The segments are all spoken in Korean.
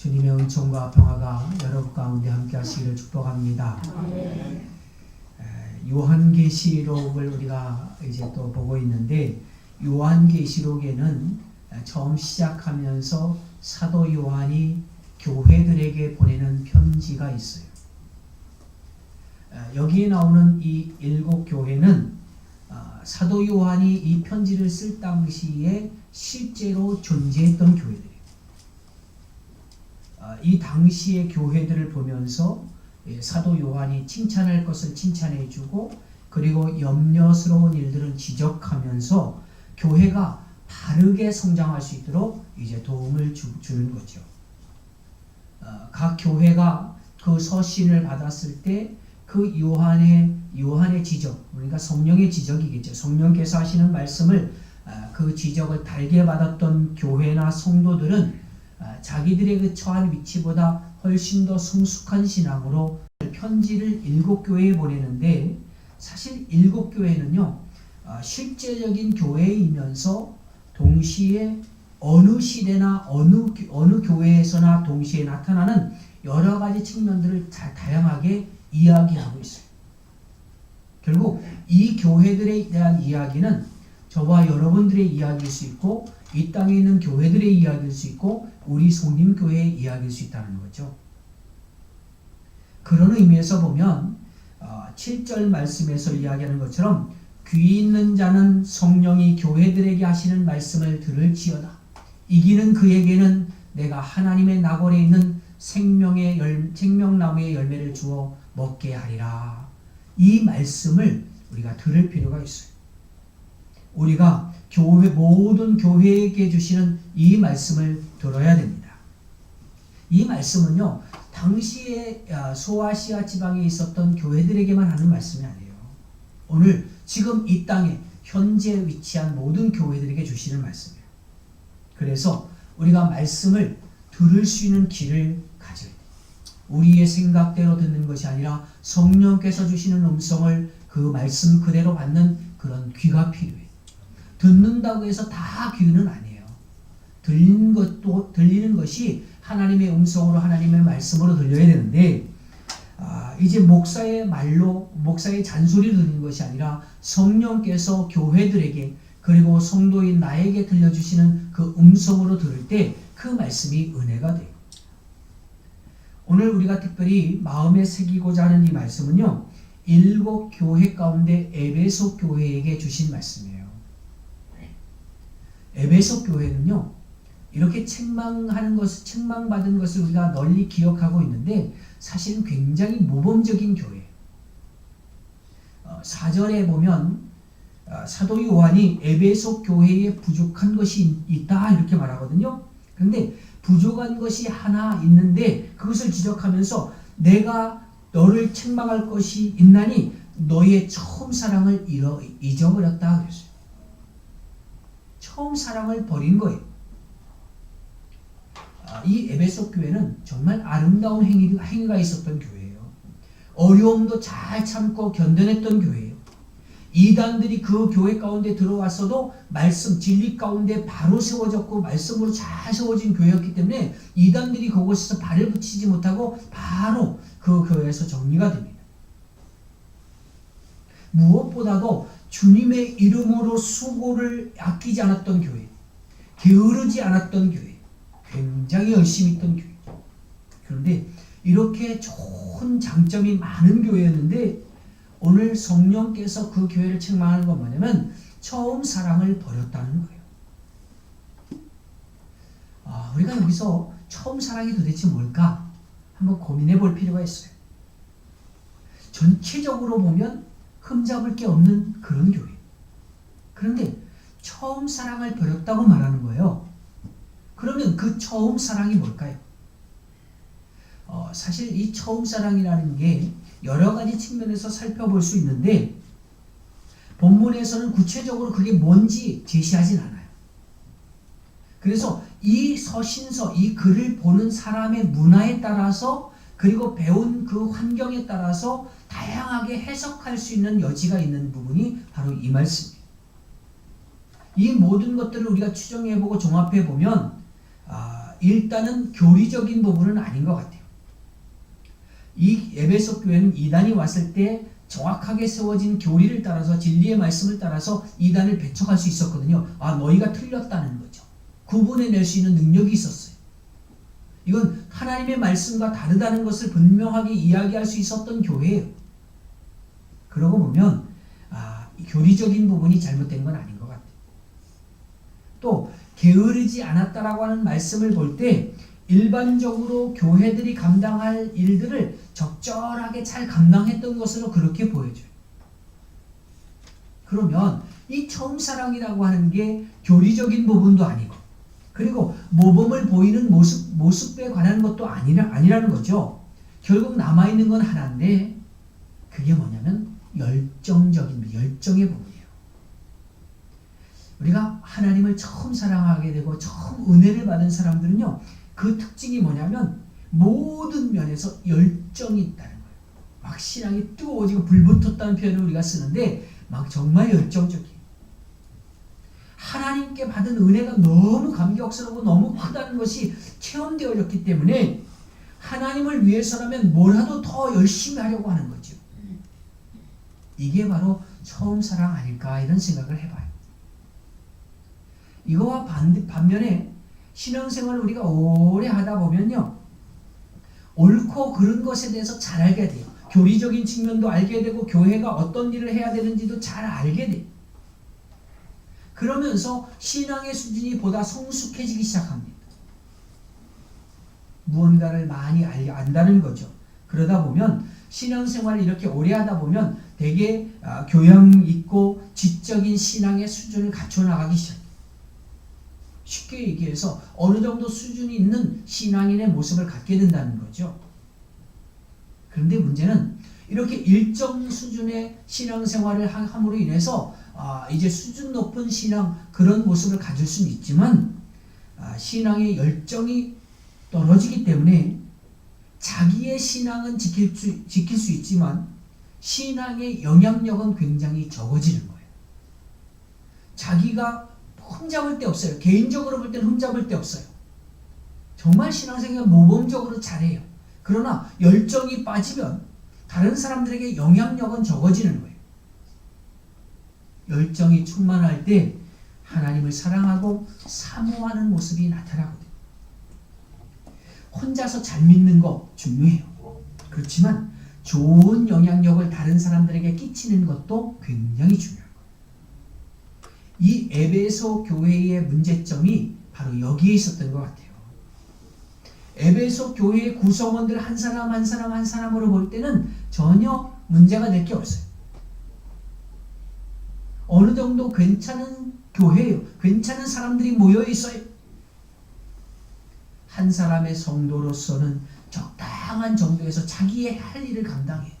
주님의 은총과 평화가 여러분 가운데 함께 하시기를 축복합니다. 요한계시록을 우리가 이제 또 보고 있는데, 요한계시록에는 처음 시작하면서 사도 요한이 교회들에게 보내는 편지가 있어요. 여기에 나오는 이 7교회는 사도 요한이 이 편지를 쓸 당시에 실제로 존재했던 교회들이에요. 이 당시의 교회들을 보면서 사도 요한이 칭찬할 것을 칭찬해주고, 그리고 염려스러운 일들은 지적하면서 교회가 바르게 성장할 수 있도록 이제 도움을 주는 거죠. 각 교회가 그 서신을 받았을 때 그 요한의 지적, 그러니까 성령의 지적이겠죠. 성령께서 하시는 말씀을 그 지적을 달게 받았던 교회나 성도들은 자기들의 그 처한 위치보다 훨씬 더 성숙한 신앙으로 편지를 7교회에 보내는데, 사실 7교회는요 실제적인 교회이면서 동시에 어느 시대나 어느 교회에서나 동시에 나타나는 여러 가지 측면들을 다양하게 이야기하고 있어요. 결국 이 교회들에 대한 이야기는 저와 여러분들의 이야기일 수 있고, 이 땅에 있는 교회들의 이야기일 수 있고, 우리 성림교회의 이야기일 수 있다는 거죠. 그런 의미에서 보면 7절 말씀에서 이야기하는 것처럼 귀 있는 자는 성령이 교회들에게 하시는 말씀을 들을지어다. 이기는 그에게는 내가 하나님의 나궐에 있는 생명나무의 열매를 주어 먹게 하리라. 이 말씀을 우리가 들을 필요가 있어요. 우리가 모든 교회에게 주시는 이 말씀을 들어야 됩니다. 이 말씀은요, 당시에 소아시아 지방에 있었던 교회들에게만 하는 말씀이 아니에요. 오늘 지금 이 땅에 현재 위치한 모든 교회들에게 주시는 말씀이에요. 그래서 우리가 말씀을 들을 수 있는 귀를 가져야 돼요. 우리의 생각대로 듣는 것이 아니라 성령께서 주시는 음성을 그 말씀 그대로 받는 그런 귀가 필요해요. 듣는다고 해서 다 귀는 아니에요. 들리는 것이 하나님의 음성으로, 하나님의 말씀으로 들려야 되는데, 이제 목사의 말로, 목사의 잔소리를 듣는 것이 아니라 성령께서 교회들에게, 그리고 성도인 나에게 들려주시는 그 음성으로 들을 때 그 말씀이 은혜가 돼요. 오늘 우리가 특별히 마음에 새기고자 하는 이 말씀은요, 7교회 가운데 에베소 교회에게 주신 말씀이에요. 에베소 교회는요, 이렇게 책망받은 것을 우리가 널리 기억하고 있는데, 사실은 굉장히 모범적인 교회예요. 4절에 보면 사도 요한이 에베소 교회에 부족한 것이 있다 이렇게 말하거든요. 그런데 부족한 것이 하나 있는데 그것을 지적하면서 내가 너를 책망할 것이 있나니 너의 처음 사랑을 잊어버렸다 그랬어요. 처음 사랑을 버린 거예요. 이 에베소 교회는 정말 아름다운 행위가 있었던 교회예요. 어려움도 잘 참고 견뎌냈던 교회예요. 이단들이 그 교회 가운데 들어왔어도 말씀, 진리 가운데 바로 세워졌고 말씀으로 잘 세워진 교회였기 때문에 이단들이 그곳에서 발을 붙이지 못하고 바로 그 교회에서 정리가 됩니다. 무엇보다도 주님의 이름으로 수고를 아끼지 않았던 교회, 게으르지 않았던 교회, 굉장히 열심히 있던 교회. 그런데 이렇게 좋은 장점이 많은 교회였는데, 오늘 성령께서 그 교회를 책망하는 건 뭐냐면 처음 사랑을 버렸다는 거예요. 우리가 여기서 처음 사랑이 도대체 뭘까 한번 고민해 볼 필요가 있어요. 전체적으로 보면 흠잡을 게 없는 그런 교회. 그런데 처음 사랑을 버렸다고 말하는 거예요. 그러면 그 처음 사랑이 뭘까요? 사실 이 처음 사랑이라는 게 여러 가지 측면에서 살펴볼 수 있는데, 본문에서는 구체적으로 그게 뭔지 제시하진 않아요. 그래서 이 서신서, 이 글을 보는 사람의 문화에 따라서, 그리고 배운 그 환경에 따라서 다양하게 해석할 수 있는 여지가 있는 부분이 바로 이 말씀이에요. 이 모든 것들을 우리가 추정해보고 종합해보면 일단은 교리적인 부분은 아닌 것 같아요. 이 에베소 교회는 이단이 왔을 때 정확하게 세워진 교리를 따라서 진리의 말씀을 따라서 이단을 배척할 수 있었거든요. 너희가 틀렸다는 거죠. 구분해낼 수 있는 능력이 있었어요. 이건 하나님의 말씀과 다르다는 것을 분명하게 이야기할 수 있었던 교회예요. 그러고 보면 교리적인 부분이 잘못된 건 아닌 것 같아요. 또 게으르지 않았다라고 하는 말씀을 볼 때 일반적으로 교회들이 감당할 일들을 적절하게 잘 감당했던 것으로 그렇게 보여져요. 그러면 이 처음 사랑이라고 하는 게 교리적인 부분도 아니고 그리고 모범을 보이는 모습에 관한 것도 아니라는 거죠. 결국 남아있는 건 하나인데 그게 뭐냐면 열정의 부분이에요. 우리가 하나님을 처음 사랑하게 되고 처음 은혜를 받은 사람들은요. 그 특징이 뭐냐면 모든 면에서 열정이 있다는 거예요. 막 신앙이 뜨거워지고 불붙었다는 표현을 우리가 쓰는데 막 정말 열정적이에요. 하나님께 받은 은혜가 너무 감격스럽고 너무 크다는 것이 체험되어졌기 때문에 하나님을 위해서라면 뭐라도 더 열심히 하려고 하는 거죠. 이게 바로 처음 사랑 아닐까 이런 생각을 해봐요. 이거와 반면에 신앙생활을 우리가 오래 하다 보면요. 옳고 그른 것에 대해서 잘 알게 돼요. 교리적인 측면도 알게 되고 교회가 어떤 일을 해야 되는지도 잘 알게 돼요. 그러면서 신앙의 수준이 보다 성숙해지기 시작합니다. 무언가를 많이 안다는 거죠. 그러다 보면 신앙생활을 이렇게 오래 하다 보면 되게 교양 있고 지적인 신앙의 수준을 갖춰나가기 시작해요. 쉽게 얘기해서 어느 정도 수준이 있는 신앙인의 모습을 갖게 된다는 거죠. 그런데 문제는 이렇게 일정 수준의 신앙생활을 함으로 인해서 이제 수준 높은 신앙 그런 모습을 가질 수는 있지만 신앙의 열정이 떨어지기 때문에 자기의 신앙은 지킬 수 있지만 신앙의 영향력은 굉장히 적어지는 거예요. 자기가 흠잡을 데 없어요. 개인적으로 볼 때는 흠잡을 데 없어요. 정말 신앙생활 모범적으로 잘해요. 그러나 열정이 빠지면 다른 사람들에게 영향력은 적어지는 거예요. 열정이 충만할 때 하나님을 사랑하고 사모하는 모습이 나타나거든요. 혼자서 잘 믿는 거 중요해요. 그렇지만 좋은 영향력을 다른 사람들에게 끼치는 것도 굉장히 중요해요. 이 에베소 교회의 문제점이 바로 여기에 있었던 것 같아요. 에베소 교회의 구성원들 한 사람 한 사람으로 볼 때는 전혀 문제가 될 게 없어요. 어느 정도 괜찮은 교회예요. 괜찮은 사람들이 모여 있어요. 한 사람의 성도로서는 적당한 정도에서 자기의 할 일을 감당해.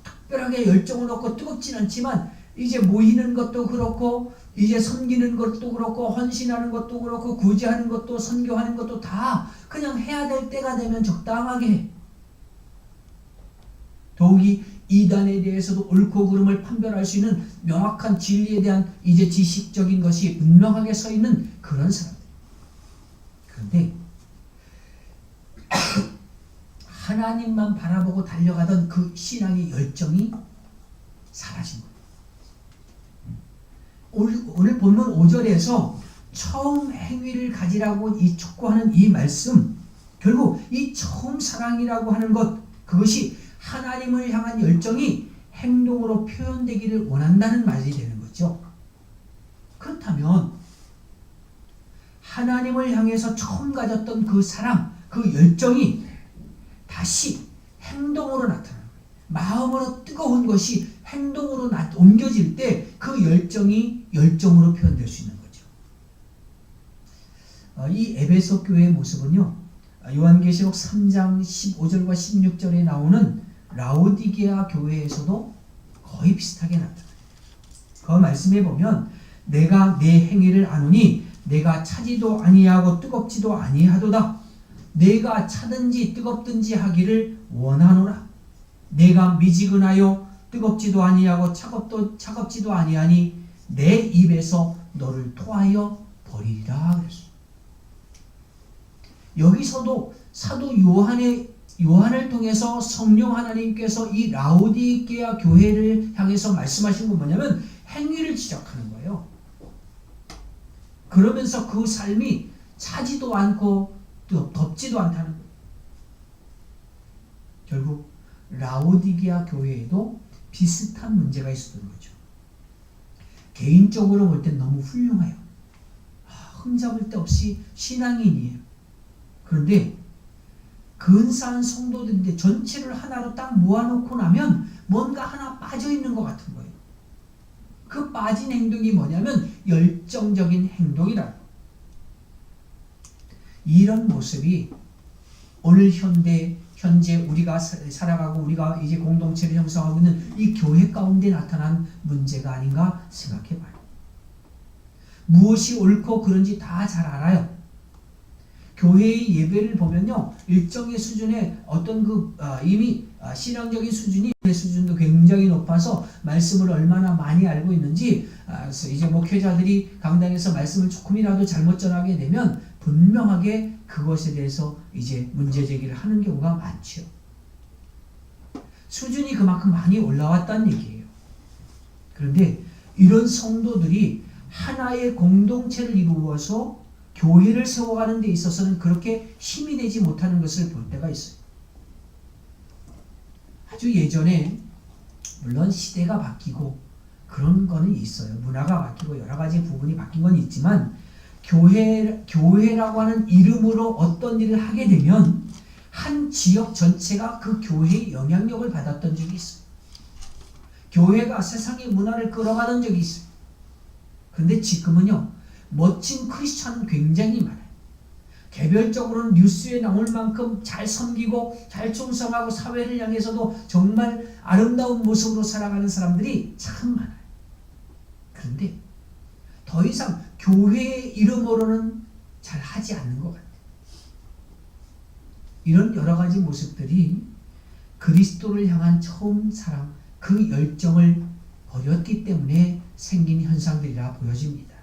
특별하게 열정을 놓고 뜨겁진 않지만 이제 모이는 것도 그렇고 이제 섬기는 것도 그렇고 헌신하는 것도 그렇고 구제하는 것도 선교하는 것도 다 그냥 해야 될 때가 되면 적당하게 해. 더욱이 이단에 대해서도 옳고 그름을 판별할 수 있는 명확한 진리에 대한 이제 지식적인 것이 분명하게 서 있는 그런 사람들. 그런데 하나님만 바라보고 달려가던 그 신앙의 열정이 사라진 거예요. 오늘 본문 5절에서 처음 행위를 가지라고 촉구하는 이 말씀, 결국 이 처음 사랑이라고 하는 것, 그것이 하나님을 향한 열정이 행동으로 표현되기를 원한다는 말이 되는 거죠. 그렇다면 하나님을 향해서 처음 가졌던 그 사랑, 그 열정이 다시 행동으로 나타나는 거예요. 마음으로 뜨거운 것이 행동으로 옮겨질 때 그 열정이 열정으로 표현될 수 있는 거죠. 이 에베소 교회의 모습은요, 요한계시록 3장 15절과 16절에 나오는 라오디게아 교회에서도 거의 비슷하게 나타나요. 그 말씀에 보면 내가 내 행위를 아노니 내가 차지도 아니하고 뜨겁지도 아니하도다. 내가 차든지 뜨겁든지 하기를 원하노라. 내가 미지근하여 뜨겁지도 아니하고 차갑지도 아니하니 내 입에서 너를 토하여 버리리라 그랬어요. 여기서도 사도 요한을 통해서 성령 하나님께서 이 라오디게아 교회를 향해서 말씀하신 건 뭐냐면 행위를 지적하는 거예요. 그러면서 그 삶이 차지도 않고 덥지도 않다는 거예요. 결국 라오디게아 교회에도 비슷한 문제가 있었던 거죠. 개인적으로 볼 땐 너무 훌륭해요. 흠잡을 데 없이 신앙인이에요. 그런데 근사한 성도들인데 전체를 하나로 딱 모아놓고 나면 뭔가 하나 빠져있는 것 같은 거예요. 그 빠진 행동이 뭐냐면 열정적인 행동이라고. 이런 모습이 오늘 현재 우리가 살아가고 우리가 이제 공동체를 형성하고 있는 이 교회 가운데 나타난 문제가 아닌가 생각해봐요. 무엇이 옳고 그른지 다 잘 알아요. 교회의 예배를 보면요, 일정의 수준의 어떤 이미 신앙적인 수준도 굉장히 높아서 말씀을 얼마나 많이 알고 있는지, 이제 목회자들이 강단에서 말씀을 조금이라도 잘못 전하게 되면 분명하게 그것에 대해서 이제 문제 제기를 하는 경우가 많죠. 수준이 그만큼 많이 올라왔다는 얘기예요. 그런데 이런 성도들이 하나의 공동체를 이루어서 교회를 세워가는 데 있어서는 그렇게 힘이 되지 못하는 것을 볼 때가 있어요. 아주 예전에 물론 시대가 바뀌고 그런 거는 있어요. 문화가 바뀌고 여러 가지 부분이 바뀐 건 있지만 교회라고 하는 이름으로 어떤 일을 하게 되면 한 지역 전체가 그 교회의 영향력을 받았던 적이 있어요. 교회가 세상의 문화를 끌어가던 적이 있어요. 그런데 지금은요, 멋진 크리스찬은 굉장히 많아요. 개별적으로는 뉴스에 나올 만큼 잘 섬기고 잘 충성하고 사회를 향해서도 정말 아름다운 모습으로 살아가는 사람들이 참 많아요. 그런데 더 이상 교회의 이름으로는 잘 하지 않는 것 같아요. 이런 여러 가지 모습들이 그리스도를 향한 처음 사랑, 그 열정을 버렸기 때문에 생긴 현상들이라 보여집니다.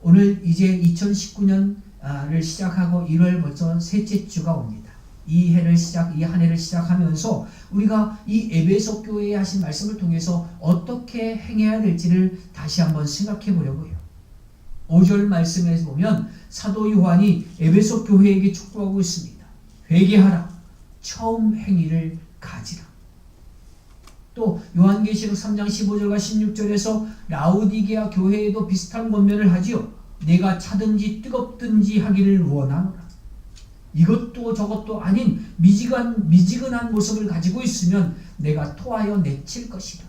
오늘 이제 2019년을 시작하고 1월 벌써 셋째 주가 옵니다. 이 한 해를 시작하면서 우리가 이 에베소 교회에 하신 말씀을 통해서 어떻게 행해야 될지를 다시 한번 생각해 보려고 해요. 5절 말씀에서 보면 사도 요한이 에베소 교회에게 촉구하고 있습니다. 회개하라. 처음 행위를 가지라. 또 요한계시록 3장 15절과 16절에서 라오디게아 교회에도 비슷한 권면을 하지요. 내가 차든지 뜨겁든지 하기를 원하노라. 이것도 저것도 아닌 미지근한 모습을 가지고 있으면 내가 토하여 내칠 것이다.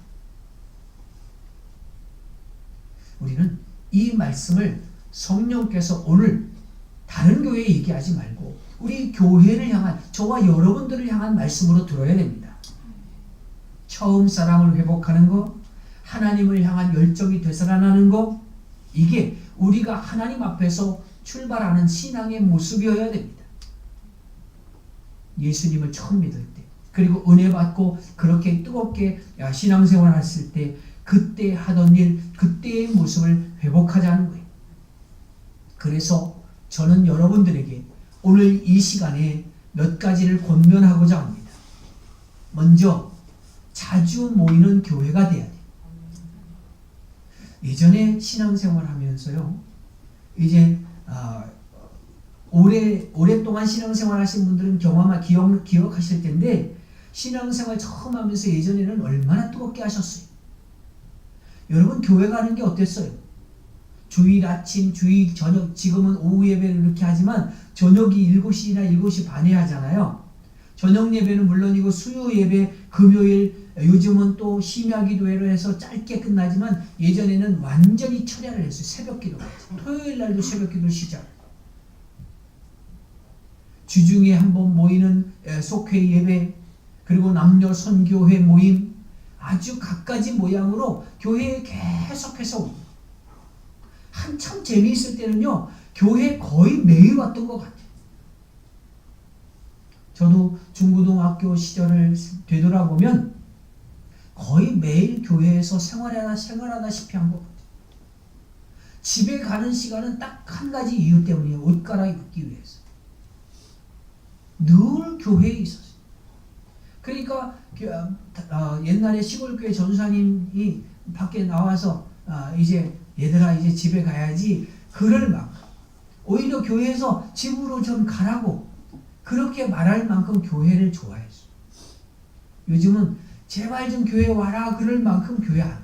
우리는 이 말씀을 성령께서 오늘 다른 교회에 얘기하지 말고 우리 교회를 향한, 저와 여러분들을 향한 말씀으로 들어야 됩니다. 처음 사랑을 회복하는 것, 하나님을 향한 열정이 되살아나는 것, 이게 우리가 하나님 앞에서 출발하는 신앙의 모습이어야 됩니다. 예수님을 처음 믿을 때, 그리고 은혜 받고 그렇게 뜨겁게 신앙생활 했을 때 그때 하던 일, 그때의 모습을 회복하자는 거예요. 그래서 저는 여러분들에게 오늘 이 시간에 몇 가지를 권면하고자 합니다. 먼저 자주 모이는 교회가 돼야 돼요. 예전에 신앙생활 하면서요, 이제 오랫동안 신앙생활 하신 분들은 기억하실 텐데, 신앙생활 처음 하면서 예전에는 얼마나 뜨겁게 하셨어요. 여러분, 교회 가는 게 어땠어요? 주일 아침, 주일 저녁, 지금은 오후 예배를 이렇게 하지만 저녁이 7시나 7시 반에 하잖아요. 저녁 예배는 물론이고 수요 예배, 금요일, 요즘은 또 심야기도회로 해서 짧게 끝나지만 예전에는 완전히 철야를 했어요. 새벽기도. 토요일 날도 새벽기도 시작. 주중에 한번 모이는 속회 예배, 그리고 남녀 선교회 모임, 아주 갖가지 모양으로 교회에 계속해서 옵니다. 한참 재미있을 때는요, 교회 거의 매일 왔던 것 같아요. 저도 중고등학교 시절을 되돌아보면 거의 매일 교회에서 생활하다시피 한 것 같아요. 집에 가는 시간은 딱 한 가지 이유 때문이에요. 옷 갈아입기 위해서. 늘 교회에 있었어요. 그러니까 옛날에 시골교회 전사님이 밖에 나와서 이제 얘들아 이제 집에 가야지 그럴 만큼 오히려 교회에서 집으로 좀 가라고 그렇게 말할 만큼 교회를 좋아했어요. 요즘은 제발 좀 교회 와라 그럴 만큼 교회 안 와.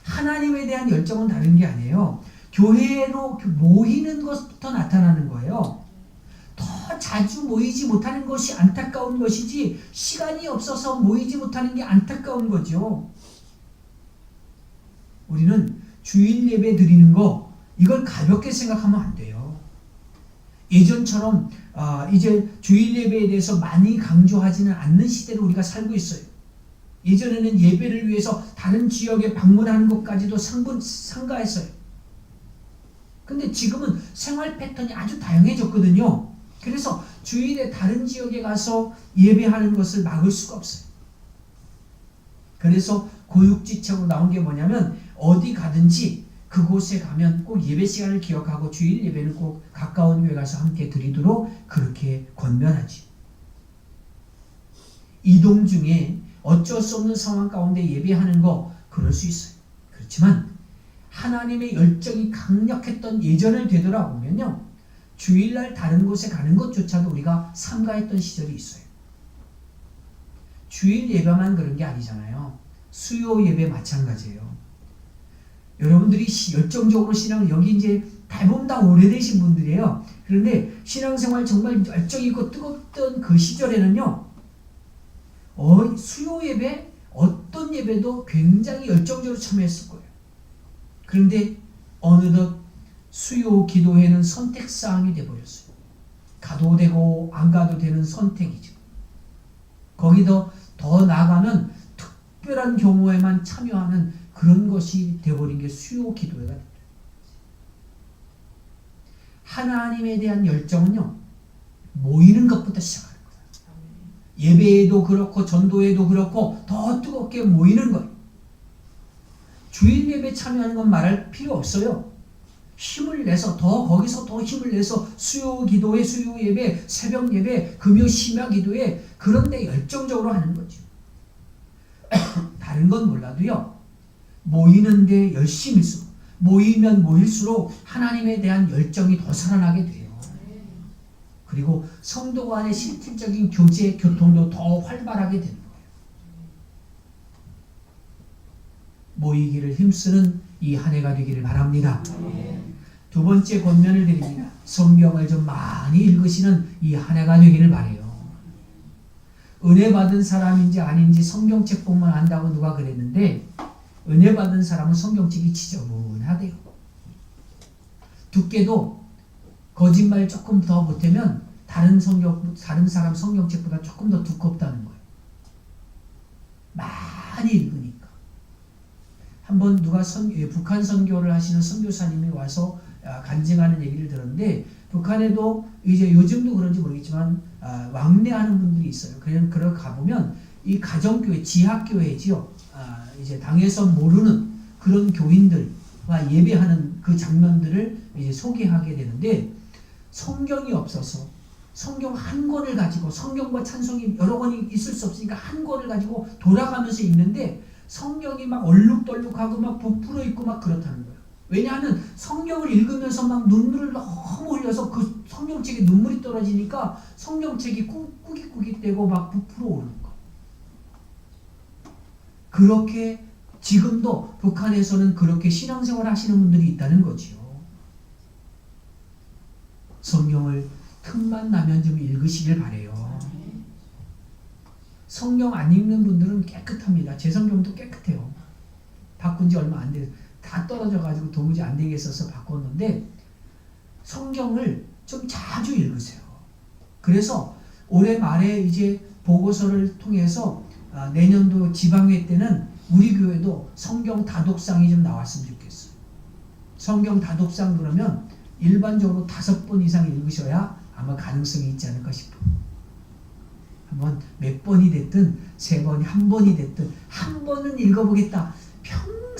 하나님에 대한 열정은 다른 게 아니에요. 교회로 모이는 것부터 나타나는 거예요. 더 자주 모이지 못하는 것이 안타까운 것이지 시간이 없어서 모이지 못하는 게 안타까운 거죠. 우리는 주일 예배 드리는 거 이걸 가볍게 생각하면 안 돼요. 예전처럼 이제 주일 예배에 대해서 많이 강조하지는 않는 시대를 우리가 살고 있어요. 예전에는 예배를 위해서 다른 지역에 방문하는 것까지도 상가했어요. 근데 지금은 생활 패턴이 아주 다양해졌거든요. 그래서 주일에 다른 지역에 가서 예배하는 것을 막을 수가 없어요. 그래서 고육지책으로 나온 게 뭐냐면 어디 가든지 그곳에 가면 꼭 예배 시간을 기억하고 주일 예배는 꼭 가까운 교회 가서 함께 드리도록 그렇게 권면하지. 이동 중에 어쩔 수 없는 상황 가운데 예배하는 거 그럴 수 있어요. 그렇지만 하나님의 열정이 강력했던 예전을 되돌아보면요. 주일날 다른 곳에 가는 것조차도 우리가 삼가했던 시절이 있어요. 주일 예배만 그런 게 아니잖아요. 수요 예배 마찬가지예요. 여러분들이 열정적으로 신앙을 여기 이제 대부분 다 오래되신 분들이에요. 그런데 신앙생활 정말 열정 있고 뜨겁던 그 시절에는요. 수요 예배 어떤 예배도 굉장히 열정적으로 참여했을 거예요. 그런데 어느덧 수요 기도회는 선택사항이 되어버렸어요. 가도 되고 안 가도 되는 선택이죠. 거기서 더 나아가면 특별한 경우에만 참여하는 그런 것이 되어버린 게 수요 기도회가 됩니다. 하나님에 대한 열정은요. 모이는 것부터 시작하는 거예요. 예배에도 그렇고 전도에도 그렇고 더 뜨겁게 모이는 거예요. 주일 예배 참여하는 건 말할 필요 없어요. 힘을 내서 거기서 더 힘을 내서 수요 기도회, 수요 예배, 새벽 예배, 금요 심야 기도회 그런 데 열정적으로 하는 거죠. 다른 건 몰라도요. 모이는데 열심일수록 모이면 모일수록 하나님에 대한 열정이 더 살아나게 돼요. 그리고 성도 간의 실질적인 교제, 교통도 더 활발하게 되는 거예요. 모이기를 힘쓰는 이 한 해가 되기를 바랍니다. 두 번째 권면을 드립니다. 성경을 좀 많이 읽으시는 이 한 해가 되기를 바라요. 은혜 받은 사람인지 아닌지 성경책 보면 안다고 누가 그랬는데 은혜 받은 사람은 성경책이 지저분하대요. 두께도 거짓말 조금 더 보태면 다른 사람 성경책보다 조금 더 두껍다는 거예요. 많이 읽으니까. 한번 누가 북한 선교를 하시는 선교사님이 와서 간증하는 얘기를 들었는데 북한에도 이제 요즘도 그런지 모르겠지만 왕래하는 분들이 있어요. 그래 가보면 이 가정교회, 지하교회지요. 이제 당에서 모르는 그런 교인들과 예배하는 그 장면들을 이제 소개하게 되는데 성경이 없어서 성경 한 권을 가지고 성경과 찬송이 여러 권이 있을 수 없으니까 한 권을 가지고 돌아가면서 읽는데 성경이 막 얼룩덜룩하고 막 부풀어 있고 막 그렇다는 거예요. 왜냐하면 성경을 읽으면서 막 눈물을 너무 흘려서 그 성경책에 눈물이 떨어지니까 성경책이 꾸깃꾸깃되고 막 부풀어 오르는 거예요. 그렇게 지금도 북한에서는 그렇게 신앙생활 하시는 분들이 있다는 거지요. 성경을 틈만 나면 좀 읽으시길 바래요. 성경 안 읽는 분들은 깨끗합니다. 제 성경도 깨끗해요. 바꾼 지 얼마 안 돼요. 다 떨어져가지고 도무지 안 되겠어서 바꿨는데 성경을 좀 자주 읽으세요. 그래서 올해 말에 이제 보고서를 통해서 내년도 지방회 때는 우리 교회도 성경 다독상이 좀 나왔으면 좋겠어요. 성경 다독상 그러면 일반적으로 5번 이상 읽으셔야 아마 가능성이 있지 않을까 싶어요. 한번 몇 번이 됐든 3번이 한 번이 됐든 한 번은 읽어보겠다.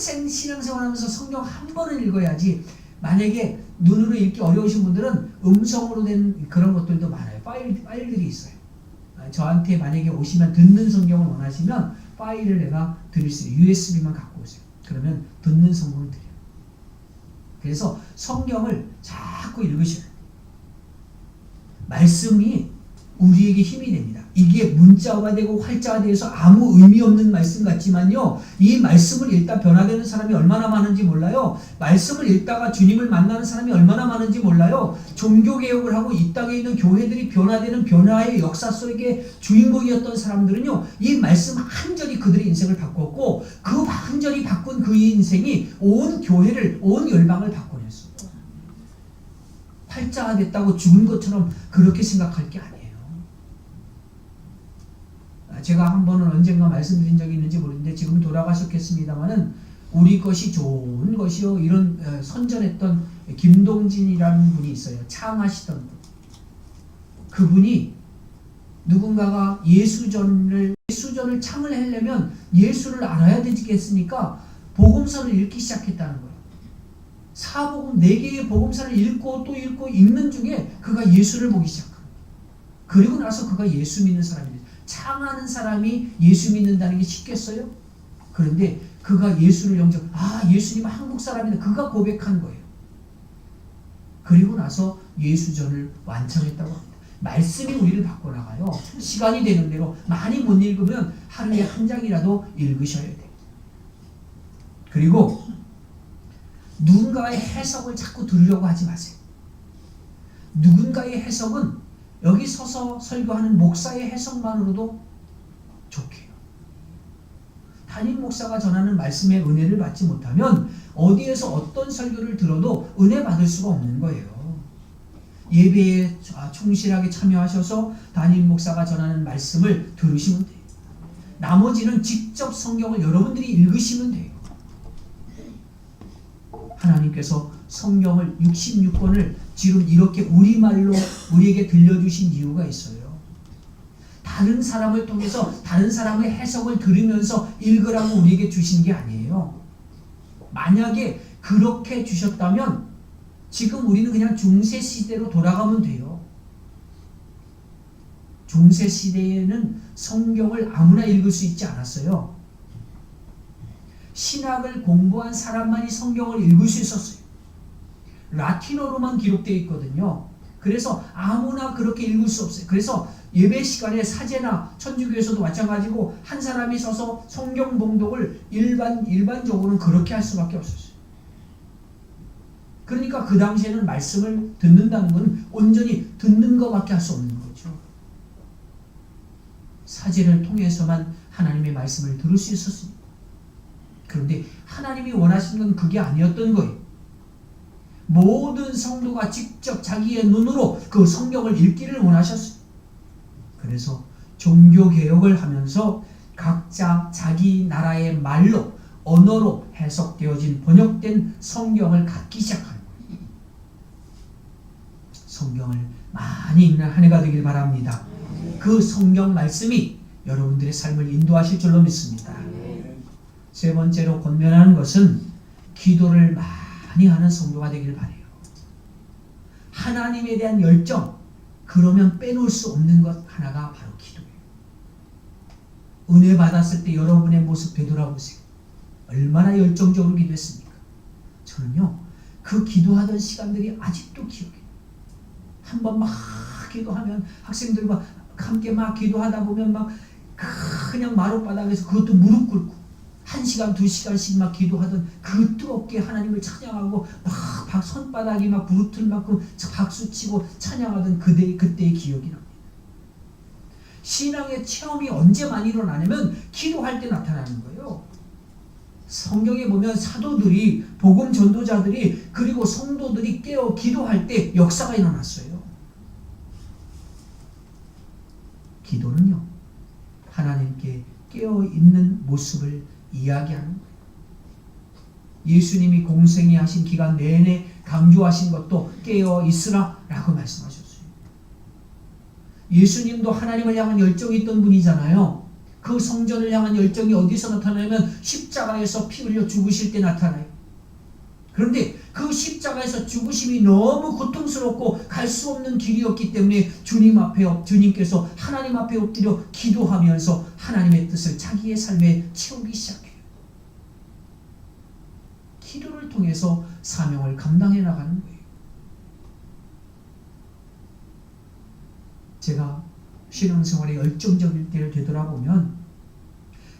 평생 신앙생활하면서 성경 한 번은 읽어야지. 만약에 눈으로 읽기 어려우신 분들은 음성으로 된 그런 것들도 많아요. 파일들이 있어요. 저한테 만약에 오시면 듣는 성경을 원하시면 파일을 내가 드릴 수 있어요. USB만 갖고 오세요. 그러면 듣는 성경을 드려요. 그래서 성경을 자꾸 읽으셔야 돼요. 말씀이 우리에게 힘이 됩니다. 이게 문자가 되고 활자가 돼서 아무 의미 없는 말씀 같지만요, 이 말씀을 읽다 변화되는 사람이 얼마나 많은지 몰라요. 말씀을 읽다가 주님을 만나는 사람이 얼마나 많은지 몰라요. 종교개혁을 하고 이 땅에 있는 교회들이 변화되는 변화의 역사 속에 주인공이었던 사람들은요, 이 말씀 한 절이 그들의 인생을 바꿨고, 그 한 절이 바꾼 그 인생이 온 교회를, 온 열방을 바꿔냈어요. 활자가 됐다고 죽은 것처럼 그렇게 생각할 게 아니에요. 제가 한 번은 언젠가 말씀드린 적이 있는지 모르는데 지금 돌아가셨겠습니다만은 우리 것이 좋은 것이요, 이런 선전했던 김동진이라는 분이 있어요. 창하시던 분. 그분이 누군가가 예수전을 창을 하려면 예수를 알아야 되겠습니까? 복음서를 읽기 시작했다는 거예요. 사복음 4개의 복음서를 읽고 또 읽고 읽는 중에 그가 예수를 보기 시작합니다. 그리고 나서 그가 예수 믿는 사람이 됐어요. 창하는 사람이 예수 믿는다는 게 쉽겠어요? 그런데 그가 예수를 영접, 예수님은 한국 사람이다. 그가 고백한 거예요. 그리고 나서 예수전을 완성했다고 합니다. 말씀이 우리를 바꿔나가요. 시간이 되는 대로 많이 못 읽으면 하루에 한 장이라도 읽으셔야 돼요. 그리고 누군가의 해석을 자꾸 들으려고 하지 마세요. 누군가의 해석은 여기 서서 설교하는 목사의 해석만으로도 좋게요. 담임 목사가 전하는 말씀의 은혜를 받지 못하면 어디에서 어떤 설교를 들어도 은혜 받을 수가 없는 거예요. 예배에 충실하게 참여하셔서 담임 목사가 전하는 말씀을 들으시면 돼요. 나머지는 직접 성경을 여러분들이 읽으시면 돼요. 하나님께서 성경을 66권을 지금 이렇게 우리말로 우리에게 들려주신 이유가 있어요. 다른 사람을 통해서 다른 사람의 해석을 들으면서 읽으라고 우리에게 주신 게 아니에요. 만약에 그렇게 주셨다면 지금 우리는 그냥 중세시대로 돌아가면 돼요. 중세시대에는 성경을 아무나 읽을 수 있지 않았어요. 신학을 공부한 사람만이 성경을 읽을 수 있었어요. 라틴어로만 기록되어 있거든요. 그래서 아무나 그렇게 읽을 수 없어요. 그래서 예배 시간에 사제나 천주교에서도 마찬가지고 한 사람이 서서 성경 봉독을 일반적으로는 그렇게 할 수밖에 없었어요. 그러니까 그 당시에는 말씀을 듣는다는 건 온전히 듣는 것밖에 할 수 없는 거죠. 사제를 통해서만 하나님의 말씀을 들을 수 있었습니다. 그런데 하나님이 원하시는 건 그게 아니었던 거예요. 모든 성도가 직접 자기의 눈으로 그 성경을 읽기를 원하셨어요. 그래서 종교개혁을 하면서 각자 자기 나라의 말로, 언어로 해석되어진 번역된 성경을 갖기 시작하는 거예요. 성경을 많이 읽는 한 해가 되길 바랍니다. 그 성경 말씀이 여러분들의 삶을 인도하실 줄로 믿습니다. 세 번째로 권면하는 것은 기도를 많이 하는 성도가 되길 바라요. 하나님에 대한 열정, 그러면 빼놓을 수 없는 것 하나가 바로 기도예요. 은혜 받았을 때 여러분의 모습 되돌아보세요. 얼마나 열정적으로 기도했습니까? 저는요, 그 기도하던 시간들이 아직도 기억해요. 한번 막 기도하면 학생들과 함께 막 기도하다 보면 막 그냥 마룻바닥에서 그것도 무릎 꿇고 1시간, 2시간씩 막 기도하던 그 뜨겁게 하나님을 찬양하고 막 손바닥이 막 부르틀 만큼 박수치고 찬양하던 그때의 기억이 납니다. 신앙의 체험이 언제 많이 일어나냐면 기도할 때 나타나는 거예요. 성경에 보면 사도들이, 복음 전도자들이, 그리고 성도들이 깨어 기도할 때 역사가 일어났어요. 기도는요, 하나님께 깨어있는 모습을 이야기하는 거예요. 예수님이 공생애 하신 기간 내내 강조하신 것도 깨어있으라 라고 말씀하셨어요. 예수님도 하나님을 향한 열정이 있던 분이잖아요. 그 성전을 향한 열정이 어디서 나타나냐면 십자가에서 피 흘려 죽으실 때 나타나요. 그런데 그 십자가에서 죽으심이 너무 고통스럽고 갈 수 없는 길이었기 때문에 주님께서 하나님 앞에 엎드려 기도하면서 하나님의 뜻을 자기의 삶에 채우기 시작해요. 기도를 통해서 사명을 감당해 나가는 거예요. 제가 신앙생활에 열정적일 때를 되돌아보면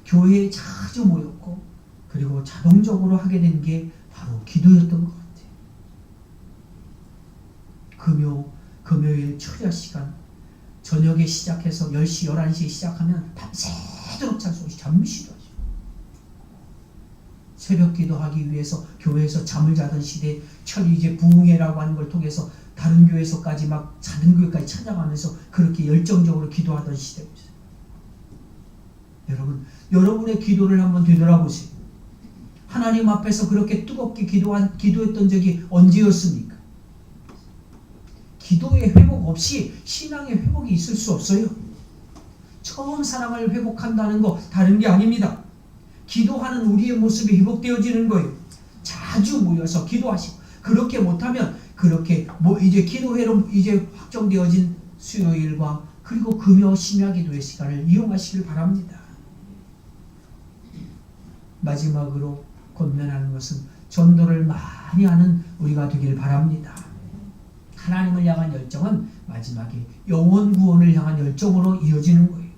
교회에 자주 모였고 그리고 자동적으로 하게 된 게 바로 기도였던 것 같아요. 금요일 철야 시간 저녁에 시작해서 10시, 11시에 시작하면 밤새도록 잠시도 하죠. 새벽 기도하기 위해서 교회에서 잠을 자던 시대에 철이 이제 부흥회라고 하는 걸 통해서 다른 교회에서까지 막 작은 교회까지 찾아가면서 그렇게 열정적으로 기도하던 시대입니다. 여러분의 기도를 한번 되돌아보세요. 하나님 앞에서 그렇게 뜨겁게 기도했던 적이 언제였습니까? 기도의 회복 없이 신앙의 회복이 있을 수 없어요. 처음 사랑을 회복한다는 거 다른 게 아닙니다. 기도하는 우리의 모습이 회복되어지는 거예요. 자주 모여서 기도하시고 그렇게 못하면 그렇게 이제 기도회로 이제 확정되어진 수요일과 그리고 금요 심야 기도의 시간을 이용하시길 바랍니다. 마지막으로 권면하는 것은 전도를 많이 하는 우리가 되기를 바랍니다. 하나님을 향한 열정은 마지막에 영혼 구원을 향한 열정으로 이어지는 거예요.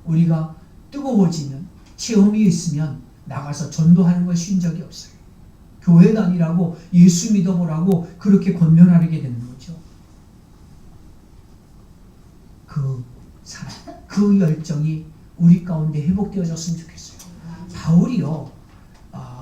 우리가 뜨거워지면 체험이 있으면 나가서 전도하는 걸 쉬운 적이 없어요. 교회 다니라고 예수 믿어보라고 그렇게 권면하게 되는 거죠. 그 열정이 우리 가운데 회복되어졌으면 좋겠어요. 바울이요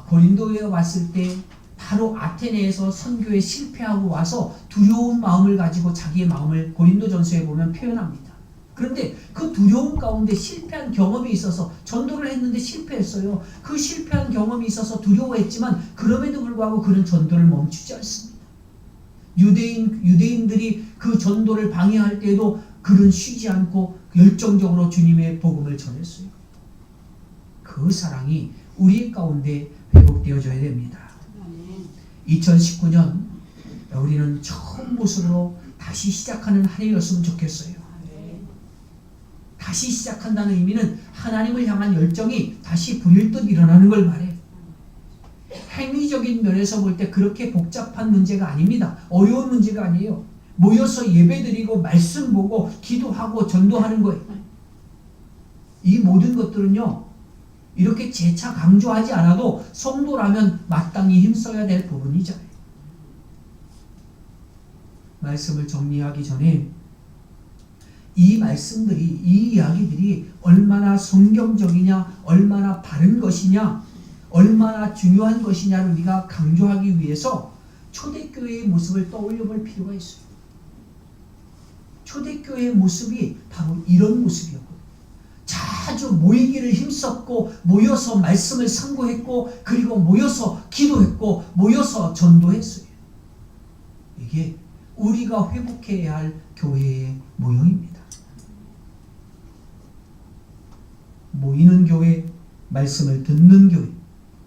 고린도에 왔을 때 바로 아테네에서 선교에 실패하고 와서 두려운 마음을 가지고 자기의 마음을 고린도전서에 보면 표현합니다. 그런데 그 두려움 가운데 실패한 경험이 있어서 전도를 했는데 실패했어요. 그 실패한 경험이 있어서 두려워했지만 그럼에도 불구하고 그는 전도를 멈추지 않습니다. 유대인들이 그 전도를 방해할 때에도 그는 쉬지 않고 열정적으로 주님의 복음을 전했어요. 그 사랑이 우리 가운데 회복되어져야 됩니다. 2019년 우리는 처음 모습으로 다시 시작하는 한 해였으면 좋겠어요. 다시 시작한다는 의미는 하나님을 향한 열정이 다시 불일 듯 일어나는 걸 말해요. 행위적인 면에서 볼 때 그렇게 복잡한 문제가 아닙니다. 어려운 문제가 아니에요. 모여서 예배드리고 말씀 보고 기도하고 전도하는 거예요. 이 모든 것들은요 이렇게 재차 강조하지 않아도 성도라면 마땅히 힘써야 될 부분이잖아요. 말씀을 정리하기 전에 이 말씀들이, 이 이야기들이 얼마나 성경적이냐, 얼마나 바른 것이냐, 얼마나 중요한 것이냐를 우리가 강조하기 위해서 초대교회의 모습을 떠올려 볼 필요가 있어요. 초대교회의 모습이 바로 이런 모습이었거든요. 자주 모이기를 힘썼고 모여서 말씀을 상고했고 그리고 모여서 기도했고 모여서 전도했어요. 이게 우리가 회복해야 할 교회의 모형입니다. 모이는 교회, 말씀을 듣는 교회,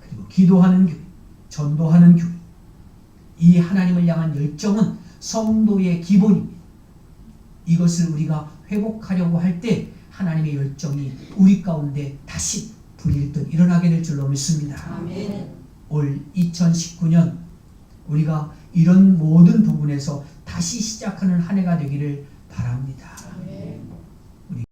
그리고 기도하는 교회, 전도하는 교회. 이 하나님을 향한 열정은 성도의 기본입니다. 이것을 우리가 회복하려고 할 때 하나님의 열정이 우리 가운데 다시 불일 듯 일어나게 될 줄로 믿습니다. 아멘. 올 2019년 우리가 이런 모든 부분에서 다시 시작하는 한 해가 되기를 바랍니다.